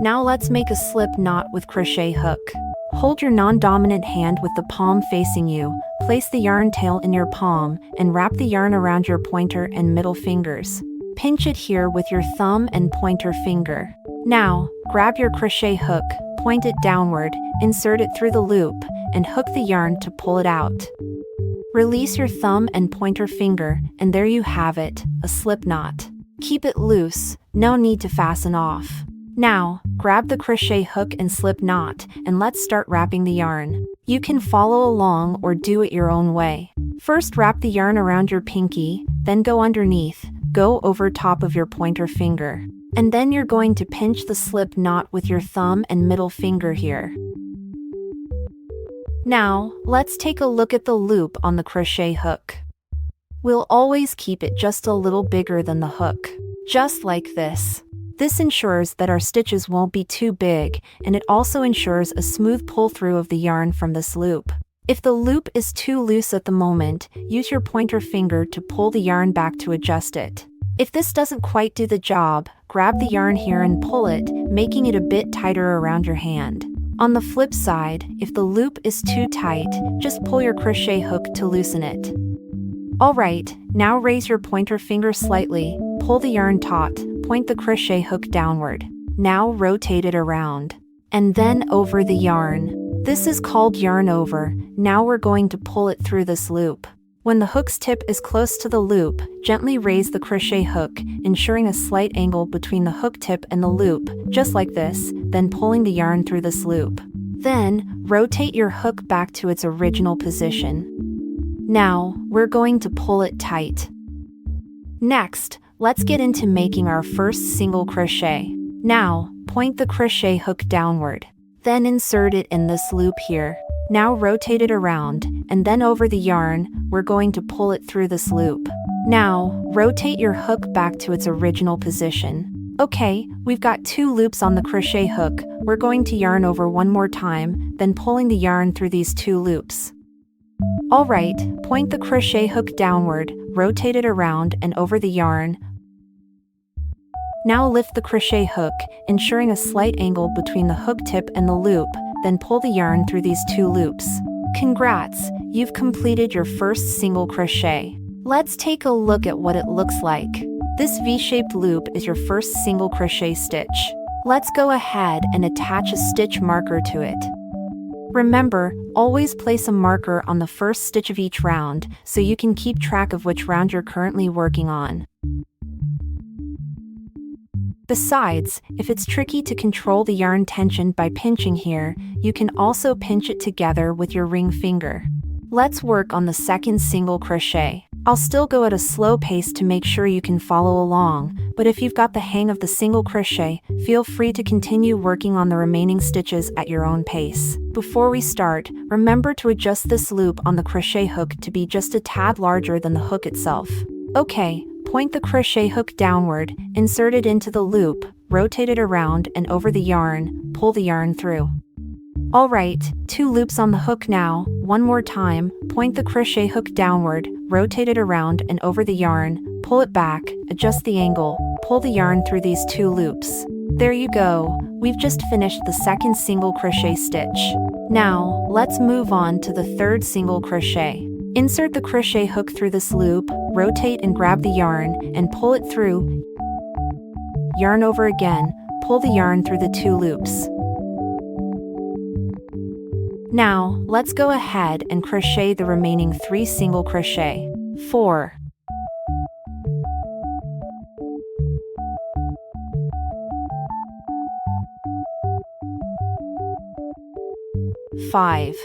Now let's make a slip knot with crochet hook. Hold your non-dominant hand with the palm facing you, place the yarn tail in your palm, and wrap the yarn around your pointer and middle fingers. Pinch it here with your thumb and pointer finger. Now, grab your crochet hook, point it downward, insert it through the loop, and hook the yarn to pull it out. Release your thumb and pointer finger, and there you have it, a slip knot. Keep it loose, no need to fasten off. Now, grab the crochet hook and slip knot, and let's start wrapping the yarn. You can follow along or do it your own way. First, wrap the yarn around your pinky, then go underneath, go over top of your pointer finger. And then you're going to pinch the slip knot with your thumb and middle finger here. Now, let's take a look at the loop on the crochet hook. We'll always keep it just a little bigger than the hook, just like this. This ensures that our stitches won't be too big, and it also ensures a smooth pull-through of the yarn from this loop. If the loop is too loose at the moment, use your pointer finger to pull the yarn back to adjust it. If this doesn't quite do the job, grab the yarn here and pull it, making it a bit tighter around your hand. On the flip side, if the loop is too tight, just pull your crochet hook to loosen it. Alright, now raise your pointer finger slightly, pull the yarn taut, point the crochet hook downward. Now rotate it around. And then over the yarn. This is called yarn over. Now we're going to pull it through this loop. When the hook's tip is close to the loop, gently raise the crochet hook, ensuring a slight angle between the hook tip and the loop, just like this, then pulling the yarn through this loop. Then, rotate your hook back to its original position. Now, we're going to pull it tight. Next, let's get into making our first single crochet. Now, point the crochet hook downward. Then insert it in this loop here. Now rotate it around, and then over the yarn, we're going to pull it through this loop. Now, rotate your hook back to its original position. Okay, we've got 2 loops on the crochet hook. We're going to yarn over one more time, then pulling the yarn through these 2 loops. Alright, point the crochet hook downward, rotate it around and over the yarn. Now lift the crochet hook, ensuring a slight angle between the hook tip and the loop, then pull the yarn through these 2 loops. Congrats, you've completed your first single crochet. Let's take a look at what it looks like. This V-shaped loop is your first single crochet stitch. Let's go ahead and attach a stitch marker to it. Remember, always place a marker on the first stitch of each round, so you can keep track of which round you're currently working on. Besides, if it's tricky to control the yarn tension by pinching here, you can also pinch it together with your ring finger. Let's work on the second single crochet. I'll still go at a slow pace to make sure you can follow along, but if you've got the hang of the single crochet, feel free to continue working on the remaining stitches at your own pace. Before we start, remember to adjust this loop on the crochet hook to be just a tad larger than the hook itself. Okay. Point the crochet hook downward, insert it into the loop, rotate it around and over the yarn, pull the yarn through. Alright, 2 loops on the hook now. One more time, point the crochet hook downward, rotate it around and over the yarn, pull it back, adjust the angle, pull the yarn through these 2 loops. There you go, we've just finished the second single crochet stitch. Now, let's move on to the third single crochet. Insert the crochet hook through this loop, rotate and grab the yarn, and pull it through. Yarn over again, pull the yarn through the 2 loops. Now, let's go ahead and crochet the remaining 3 single crochet. 4. 5.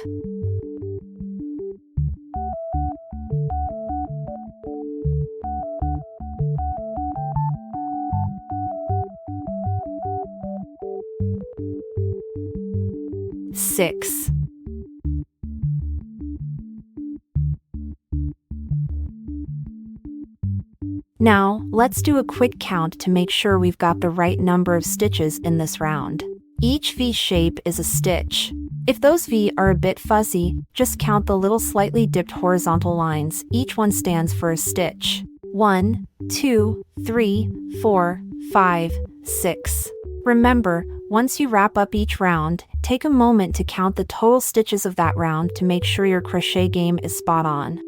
6. 'Now, let's do a quick count to make sure we've got the right number of stitches in this round. Each V shape is a stitch. If those V are a bit fuzzy, just count the little slightly dipped horizontal lines. Each one stands for a stitch. 1, 2, 3, 4, 5, 6. Remember, Once you wrap up each round, take a moment to count the total stitches of that round to make sure your crochet game is spot on.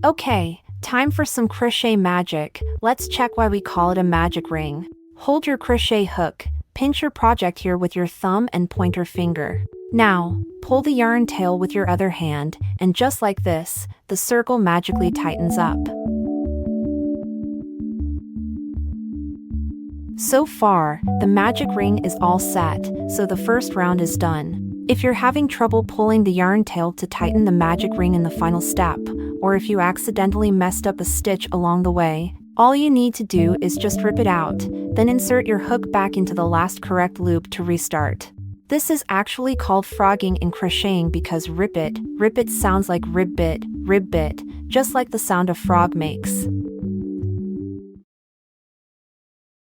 Okay, time for some crochet magic. Let's check why we call it a magic ring. Hold your crochet hook, pinch your project here with your thumb and pointer finger. Now, pull the yarn tail with your other hand, and just like this, the circle magically tightens up. So far, the magic ring is all set, so the first round is done. If you're having trouble pulling the yarn tail to tighten the magic ring in the final step, or if you accidentally messed up a stitch along the way, all you need to do is just rip it out, then insert your hook back into the last correct loop to restart. This is actually called frogging in crocheting because rip it sounds like ribbit, just like the sound a frog makes.